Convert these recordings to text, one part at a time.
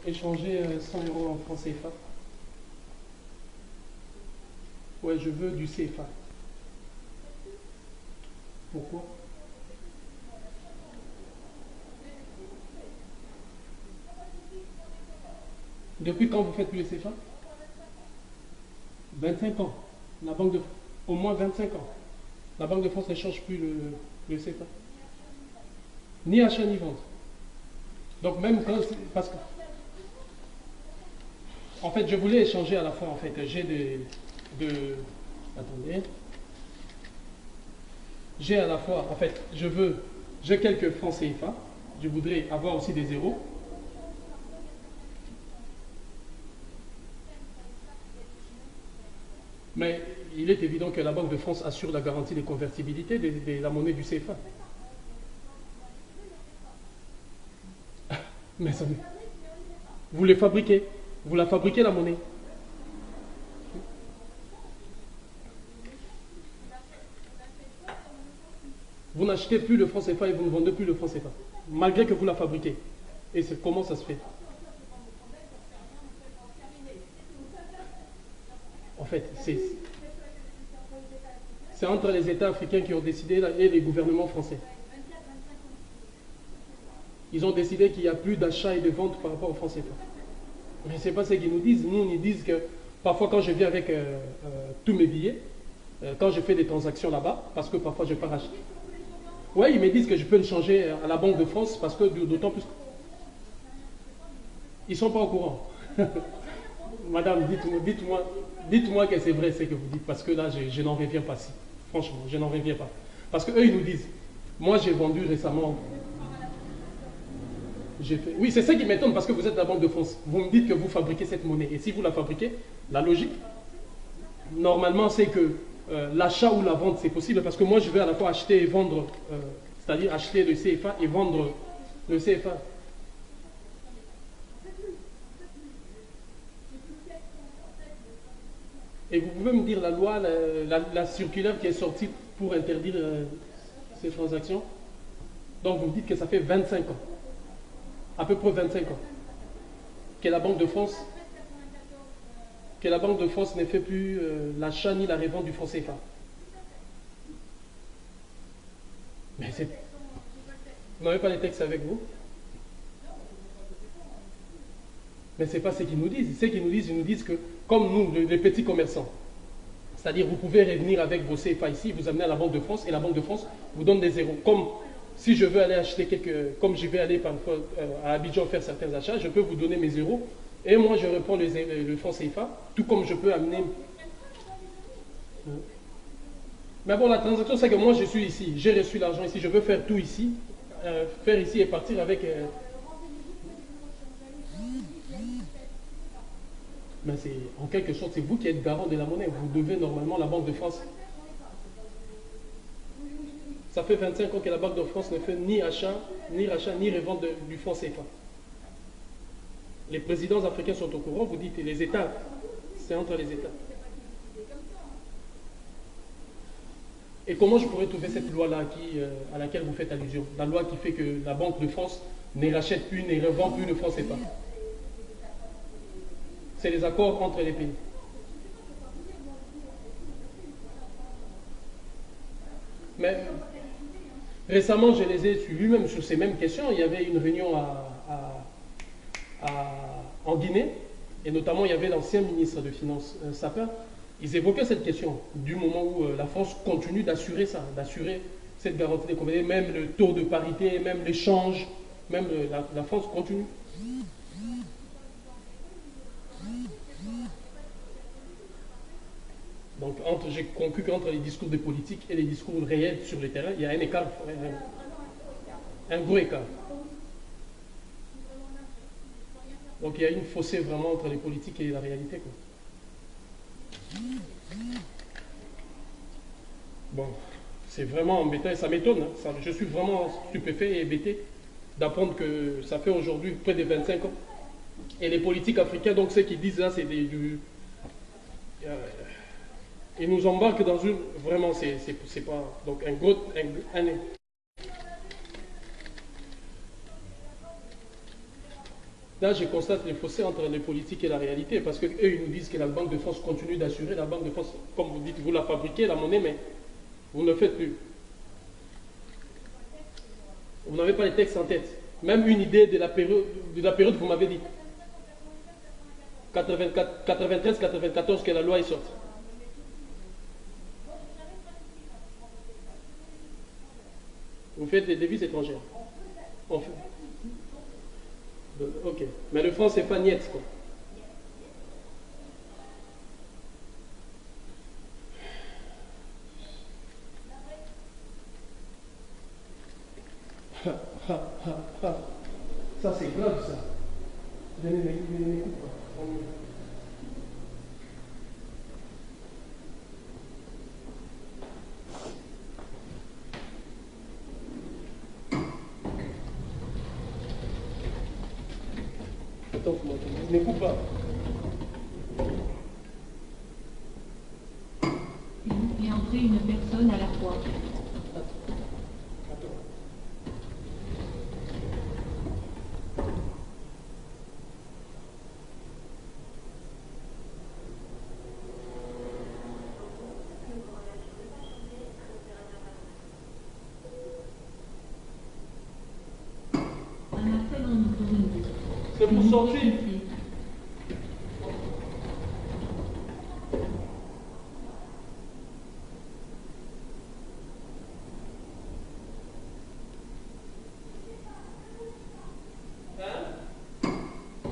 échanger 100 euros en francs CFA. Ouais, je veux du CFA. Pourquoi? Depuis quand vous faites plus le CFA? 25 ans. La Banque de Au moins 25 ans. La Banque de France n'échange plus le CFA. Ni achat ni vente. Donc même quand... Parce que... En fait, je voulais échanger à la fois, en fait. J'ai Attendez. J'ai à la fois, en fait, j'ai quelques francs CFA. Je voudrais avoir aussi des zéros. Mais il est évident que la Banque de France assure la garantie des convertibilités de la monnaie du CFA. Mais ça, vous les fabriquez. Vous la fabriquez, la monnaie. Vous n'achetez plus le franc CFA et vous ne vendez plus le franc CFA. Malgré que vous la fabriquez. Et comment ça se fait? En fait, c'est entre les États africains qui ont décidé et les gouvernements français. Ils ont décidé qu'il n'y a plus d'achat et de vente par rapport au franc CFA. Mais ce n'est pas ce qu'ils nous disent. Nous, ils disent que parfois quand je viens avec tous mes billets, quand je fais des transactions là-bas, parce que parfois je pars acheter. Oui, ils me disent que je peux le changer à la Banque de France parce que d'autant plus... Ils ne sont pas au courant. Madame, dites-moi que c'est vrai ce que vous dites, parce que là, je n'en reviens pas. Si. Franchement, je n'en reviens pas. Parce qu'eux, ils nous disent, moi j'ai vendu récemment... Oui, c'est ça qui m'étonne, parce que vous êtes la Banque de France. Vous me dites que vous fabriquez cette monnaie. Et si vous la fabriquez, la logique, normalement, c'est que l'achat ou la vente, c'est possible, parce que moi, je vais à la fois acheter et vendre, c'est-à-dire acheter le CFA et vendre le CFA. Et vous pouvez me dire la loi, la circulaire qui est sortie pour interdire ces transactions? Donc vous me dites que ça fait 25 ans, à peu près 25 ans, que la Banque de France, ne fait plus l'achat ni la revente du franc CFA. Mais vous n'avez pas les textes avec vous? Mais ce n'est pas ce qu'ils nous disent. Ce qu'ils nous disent, ils nous disent que, comme nous, les petits commerçants, c'est-à-dire vous pouvez revenir avec vos CFA ici, vous amener à la Banque de France, et la Banque de France vous donne des zéros. Comme si je veux aller acheter comme je vais aller parfois à Abidjan faire certains achats, je peux vous donner mes zéros, et moi je reprends le franc CFA, tout comme je peux amener... Mais bon, la transaction, c'est que moi je suis ici, j'ai reçu l'argent ici, je veux faire tout ici, faire ici et partir avec... Mais en quelque sorte, c'est vous qui êtes garant de la monnaie. Vous devez normalement la Banque de France. Ça fait 25 ans que la Banque de France ne fait ni achat, ni revente du franc CFA. Les présidents africains sont au courant, vous dites, les États, c'est entre les États. Et comment je pourrais trouver cette loi-là à laquelle vous faites allusion? La loi qui fait que la Banque de France ne rachète plus, ne revend plus le franc CFA. C'est les accords entre les pays. Mais récemment, je les ai suivis même sur ces mêmes questions. Il y avait une réunion en Guinée, et notamment il y avait l'ancien ministre de Finances, Sapin. Ils évoquaient cette question du moment où la France continue d'assurer ça, d'assurer cette garantie des commodités, même le taux de parité, même l'échange, même la France continue. Donc j'ai conclu qu'entre les discours des politiques et les discours réels sur le terrain, il y a un écart, un gros écart. Donc il y a une fossé vraiment entre les politiques et la réalité, quoi. Bon, c'est vraiment embêtant et ça m'étonne. Hein. Je suis vraiment stupéfait et hébété d'apprendre que ça fait aujourd'hui près de 25 ans. Et les politiques africains, donc ceux qui disent là, c'est ils nous embarquent dans une... Vraiment, c'est pas... Donc un gros... Là, je constate le fossé entre les politiques et la réalité, parce qu'eux, ils nous disent que la Banque de France continue d'assurer. La Banque de France, comme vous dites, vous la fabriquez, la monnaie, mais vous ne le faites plus. Vous n'avez pas les textes en tête. Même une idée de la période vous m'avez dit. 93-94 que la loi est sortie. Vous faites des devises étrangères. On fait. Ok. Mais le franc, c'est pas niet, quoi. Ça, c'est grave, ça. Venez, attends, je n'écoute pas. S'il vous plaît, entrer une personne à la fois. Un appel en autorisé. C'est pour sortir.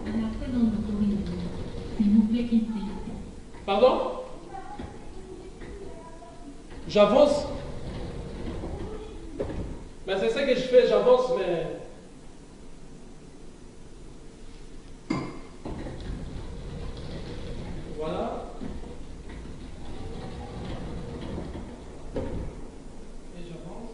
Un appel en autorisé. S'il vous plaît, quittez. Pardon? J'avance. Mais c'est ça que je fais, j'avance, mais... Voilà. Et j'avance.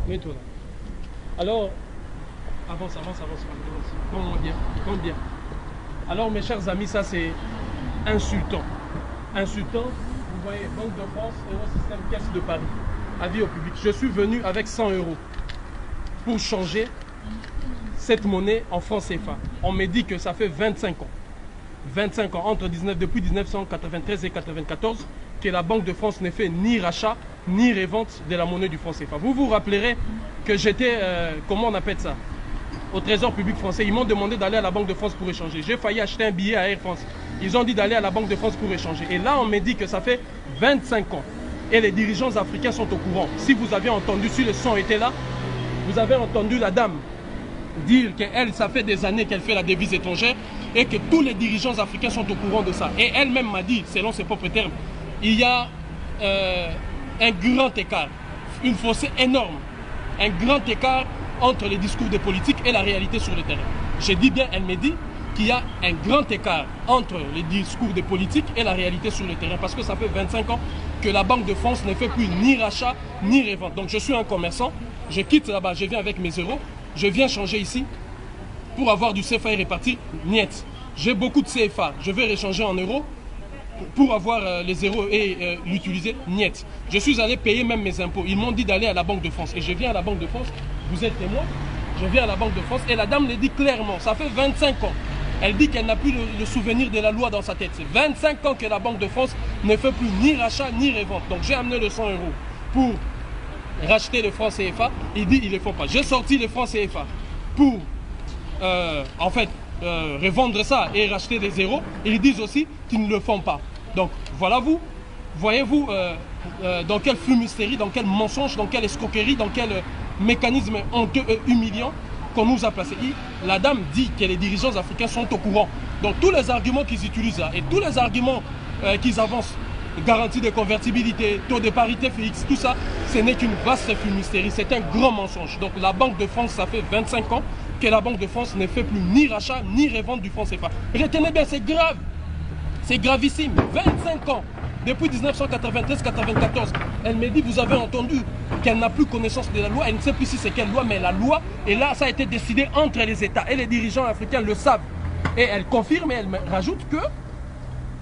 Mets-toi là. Alors, avance. Compte bien. Alors, mes chers amis, ça c'est insultant. Insultant, vous voyez, Banque de France, Eurosystème, Caisse de Paris. Avis au public. Je suis venu avec 100 € pour changer cette monnaie en francs CFA. On me dit que ça fait 25 ans. 25 ans, depuis 1993 et 1994, que la Banque de France ne fait ni rachat, ni revente de la monnaie du franc CFA. Vous vous rappellerez que j'étais, comment on appelle ça, au Trésor public français. Ils m'ont demandé d'aller à la Banque de France pour échanger. J'ai failli acheter un billet à Air France. Ils ont dit d'aller à la Banque de France pour échanger. Et là, on me dit que ça fait 25 ans. Et les dirigeants africains sont au courant. Si vous avez entendu, si le son était là, vous avez entendu la dame dire qu'elle, ça fait des années qu'elle fait la devise étrangère et que tous les dirigeants africains sont au courant de ça. Et elle-même m'a dit, selon ses propres termes, il y a un grand écart, une fossé énorme, un grand écart entre les discours des politiques et la réalité sur le terrain. Je dis bien, elle me dit qu'il y a un grand écart entre les discours des politiques et la réalité sur le terrain, parce que ça fait 25 ans que la Banque de France ne fait plus ni rachat ni revente. Donc je suis un commerçant, je quitte là-bas, je viens avec mes euros, je viens changer ici pour avoir du CFA et répartir, niet. J'ai beaucoup de CFA, je vais réchanger en euros pour avoir les euros et l'utiliser, niet. Je suis allé payer même mes impôts. Ils m'ont dit d'aller à la Banque de France. Et je viens à la Banque de France, vous êtes témoin, je viens à la Banque de France et la dame le dit clairement, ça fait 25 ans. Elle dit qu'elle n'a plus le souvenir de la loi dans sa tête. C'est 25 ans que la Banque de France ne fait plus ni rachat ni revente. Donc j'ai amené le 100 € pour racheter le franc CFA. Il dit ils ne le font pas. J'ai sorti le franc CFA pour en fait revendre ça et racheter des zéros. Ils disent aussi qu'ils ne le font pas. Donc voilà vous, voyez-vous dans quelle fumisterie, dans quel mensonge, dans quelle escroquerie, dans quel mécanisme honteux et humiliant qu'on nous a placé. La dame dit que les dirigeants africains sont au courant. Donc tous les arguments qu'ils utilisent là et tous les arguments qu'ils avancent, garantie de convertibilité, taux de parité fixe, tout ça, ce n'est qu'une vaste fumisterie, c'est un grand mensonge. Donc la Banque de France, ça fait 25 ans que la Banque de France ne fait plus ni rachat ni revente du franc CFA. Retenez bien, c'est grave, c'est gravissime, 25 ans. depuis 1993-94. Elle me dit, vous avez entendu qu'elle n'a plus connaissance de la loi, elle ne sait plus si c'est quelle loi, mais la loi, et là, ça a été décidé entre les États, et les dirigeants africains le savent. Et elle confirme, et elle me rajoute que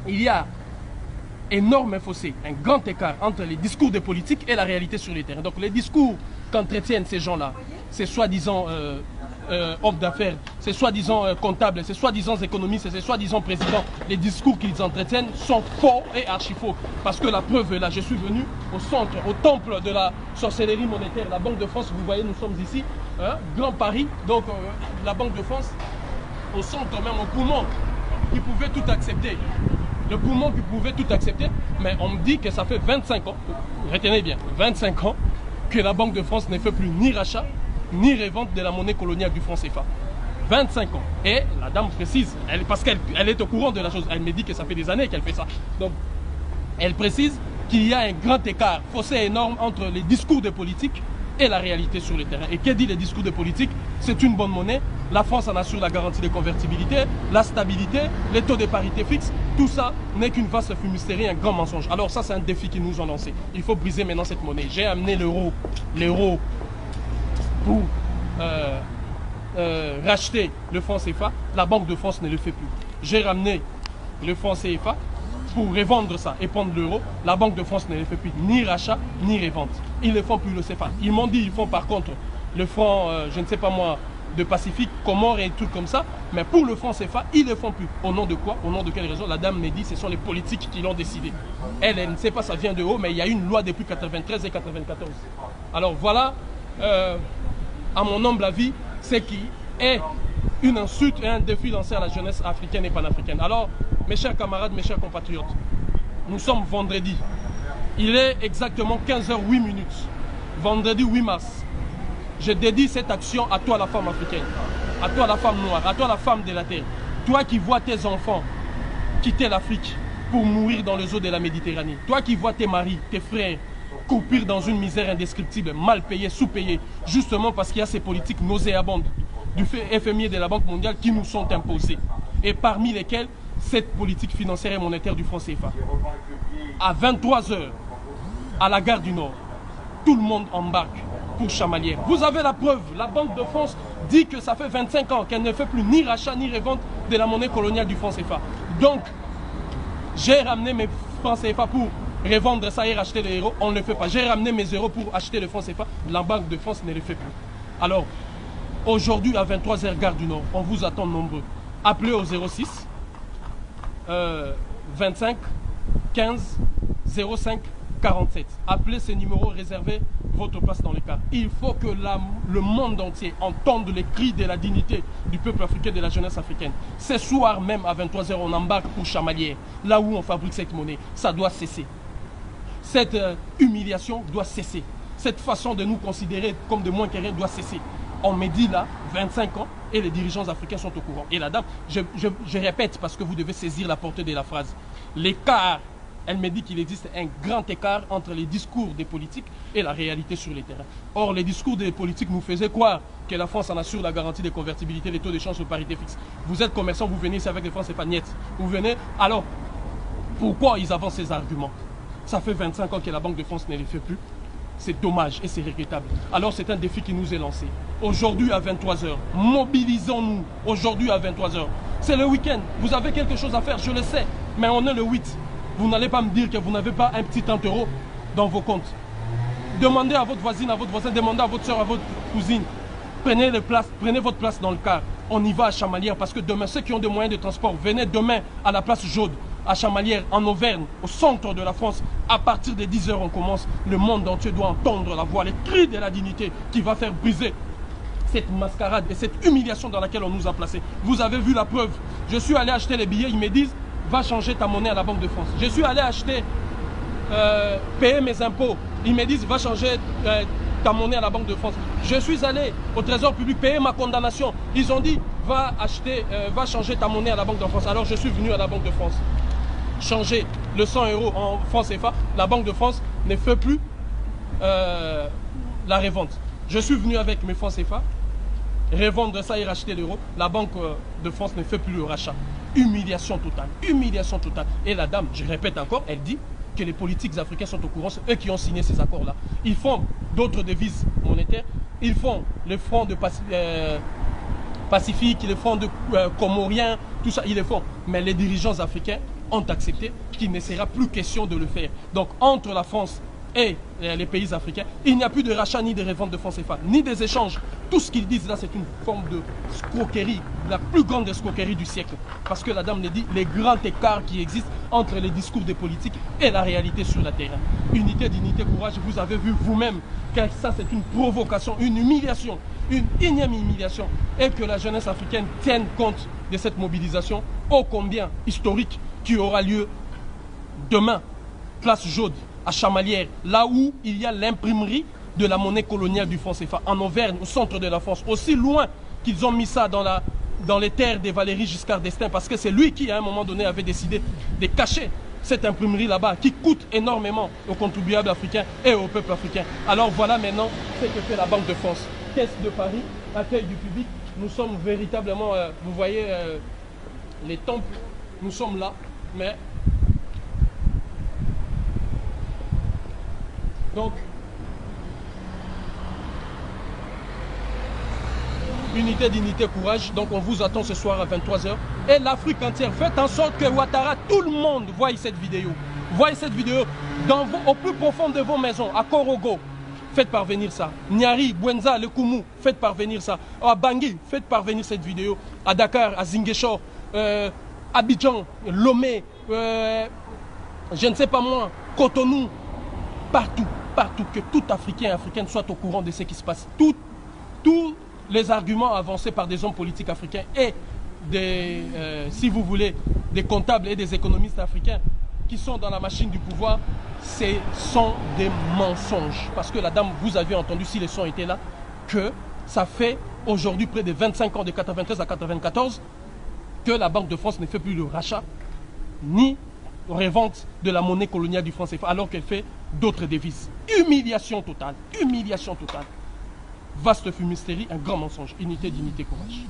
il y a énorme fossé, un grand écart entre les discours des politiques et la réalité sur les terrains. Donc les discours qu'entretiennent ces gens-là, ces soi-disant hommes d'affaires, ces soi-disant comptables, ces soi-disant économistes, ces soi-disant présidents, les discours qu'ils entretiennent sont faux et archi-faux. Parce que la preuve est là, je suis venu au centre, au temple de la sorcellerie monétaire, la Banque de France, vous voyez, nous sommes ici, Grand Paris, donc la Banque de France, au centre même, au poumon, qui pouvait tout accepter. Le poumon qui pouvait tout accepter, mais on me dit que ça fait 25 ans, retenez bien, 25 ans, que la Banque de France ne fait plus ni rachat, ni revente de la monnaie coloniale du franc CFA. 25 ans. Et la dame précise, parce qu'elle est au courant de la chose, elle me dit que ça fait des années qu'elle fait ça. Donc, elle précise qu'il y a un grand écart, fossé énorme entre les discours des politiques et la réalité sur le terrain. Et que dit les discours des politiques? C'est une bonne monnaie, la France en assure la garantie de convertibilité, la stabilité, les taux de parité fixes, tout ça n'est qu'une vaste fumisterie, un grand mensonge. Alors ça, c'est un défi qu'ils nous ont lancé. Il faut briser maintenant cette monnaie. J'ai amené l'euro pour racheter le franc CFA. La Banque de France ne le fait plus. J'ai ramené le franc CFA pour revendre ça et prendre l'euro. La Banque de France ne le fait plus, ni rachat, ni revente. Ils ne font plus le CFA. Ils m'ont dit qu'ils font par contre le franc, je ne sais pas moi, de Pacifique, Comores et tout comme ça. Mais pour le franc CFA, ils ne le font plus. Au nom de quoi? Au nom de quelle raison? La dame me dit que ce sont les politiques qui l'ont décidé. Elle ne sait pas, ça vient de haut, mais il y a une loi depuis 93 et 94. Alors voilà, à mon humble avis, ce qui est une insulte et un défi lancé à la jeunesse africaine et panafricaine. Alors, mes chers camarades, mes chers compatriotes, nous sommes vendredi. Il est exactement 15h08. Vendredi 8 mars. Je dédie cette action à toi la femme africaine, à toi la femme noire, à toi la femme de la terre. Toi qui vois tes enfants quitter l'Afrique pour mourir dans les eaux de la Méditerranée. Toi qui vois tes maris, tes frères croupir dans une misère indescriptible, mal payée, sous-payée, justement parce qu'il y a ces politiques nauséabondes du FMI et de la Banque mondiale qui nous sont imposées. Et parmi lesquelles cette politique financière et monétaire du franc CFA. À 23 h, à la gare du Nord, tout le monde embarque pour Chamalières. Vous avez la preuve, la Banque de France dit que ça fait 25 ans qu'elle ne fait plus ni rachat ni revente de la monnaie coloniale du franc CFA. Donc, j'ai ramené mes francs CFA pour revendre ça et racheter les euros. On ne le fait pas. J'ai ramené mes euros pour acheter le franc CFA. La Banque de France ne le fait plus. Alors, aujourd'hui à 23 h, gare du Nord, on vous attend nombreux. Appelez au 06 25 15 05 47. Appelez ces numéros, réservez votre place dans les cars. Il faut que le monde entier entende les cris de la dignité du peuple africain, de la jeunesse africaine. Ce soir même à 23 h, on embarque pour Chamalières, là où on fabrique cette monnaie. Ça doit cesser. Cette humiliation doit cesser. Cette façon de nous considérer comme de moins que rien doit cesser. On me dit là, 25 ans, et les dirigeants africains sont au courant. Et la dame, je répète parce que vous devez saisir la portée de la phrase. L'écart, elle me dit qu'il existe un grand écart entre les discours des politiques et la réalité sur les terrains. Or, les discours des politiques nous faisaient croire que la France en assure la garantie de convertibilité, les taux d'échange de parité fixe. Vous êtes commerçant, vous venez ici avec les francs, c'est pas niet. Vous venez, alors, pourquoi ils avancent ces arguments? Ça fait 25 ans que la Banque de France ne les fait plus. C'est dommage et c'est regrettable. Alors c'est un défi qui nous est lancé. Aujourd'hui à 23 h, mobilisons-nous. Aujourd'hui à 23 h. C'est le week-end. Vous avez quelque chose à faire, je le sais. Mais on est le 8. Vous n'allez pas me dire que vous n'avez pas un petit 30 € dans vos comptes. Demandez à votre voisine, à votre voisin, demandez à votre soeur, à votre cousine. Prenez votre place dans le car. On y va à Chamalières parce que demain, ceux qui ont des moyens de transport, venez demain à la place Jaude, à Chamalières, en Auvergne, au centre de la France. À partir de 10 h, on commence. Le monde entier doit entendre la voix, les cris de la dignité qui va faire briser cette mascarade et cette humiliation dans laquelle on nous a placés. Vous avez vu la preuve. Je suis allé acheter les billets, ils me disent, va changer ta monnaie à la Banque de France. Je suis allé acheter, payer mes impôts. Ils me disent, va changer ta monnaie à la Banque de France. Je suis allé au Trésor public payer ma condamnation. Ils ont dit, va changer ta monnaie à la Banque de France. Alors je suis venu à la Banque de France. Changer le 100 € en francs CFA, la Banque de France ne fait plus la revente. Je suis venu avec mes francs CFA, revendre ça et racheter l'euro. La Banque de France ne fait plus le rachat. Humiliation totale, humiliation totale. Et la dame, je répète encore, elle dit que les politiques africains sont au courant, c'est eux qui ont signé ces accords-là. Ils font d'autres devises monétaires, ils font le franc de Pacifique, le franc de Comorien, tout ça, ils le font. Mais les dirigeants africains ont accepté qu'il ne sera plus question de le faire. Donc entre la France et les pays africains, il n'y a plus de rachat ni de revente de francs CFA, ni des échanges. Tout ce qu'ils disent là, c'est une forme de escroquerie, la plus grande escroquerie du siècle. Parce que la dame le dit, les grands écarts qui existent entre les discours des politiques et la réalité sur le terrain. Unité, dignité, courage, vous avez vu vous-même que ça c'est une provocation, une humiliation, une énième humiliation. Et que la jeunesse africaine tienne compte de cette mobilisation ô combien historique qui aura lieu demain, place Jaude, à Chamalières, là où il y a l'imprimerie de la monnaie coloniale du franc CFA, en Auvergne, au centre de la France, aussi loin qu'ils ont mis ça dans les terres de Valéry Giscard d'Estaing, parce que c'est lui qui, à un moment donné, avait décidé de cacher cette imprimerie là-bas, qui coûte énormément aux contribuables africains et au peuple africain. Alors voilà maintenant ce que fait la Banque de France. Caisse de Paris, accueil du public, nous sommes véritablement, vous voyez les temples, nous sommes là, mais... Donc, unité, dignité, courage. Donc, on vous attend ce soir à 23h. Et l'Afrique entière, faites en sorte que Ouattara, tout le monde voie cette vidéo. Voyez cette vidéo au plus profond de vos maisons, à Korogo. Faites parvenir ça. Niari, Bwenza, Le Koumou, faites parvenir ça. À Bangui, faites parvenir cette vidéo. À Dakar, à Ziguinchor, Abidjan, Lomé, je ne sais pas moi, Cotonou, partout. Partout, que tout Africain et Africaine soit au courant de ce qui se passe. Tous les arguments avancés par des hommes politiques africains et des, si vous voulez, des comptables et des économistes africains qui sont dans la machine du pouvoir, ce sont des mensonges. Parce que la dame, vous avez entendu, si les sons étaient là, que ça fait aujourd'hui près de 25 ans, de 93 à 94, que la Banque de France ne fait plus le rachat, ni revente de la monnaie coloniale du franc CFA, alors qu'elle fait d'autres devises. Humiliation totale, humiliation totale. Vaste fumisterie, un grand mensonge. Unité, dignité, courage.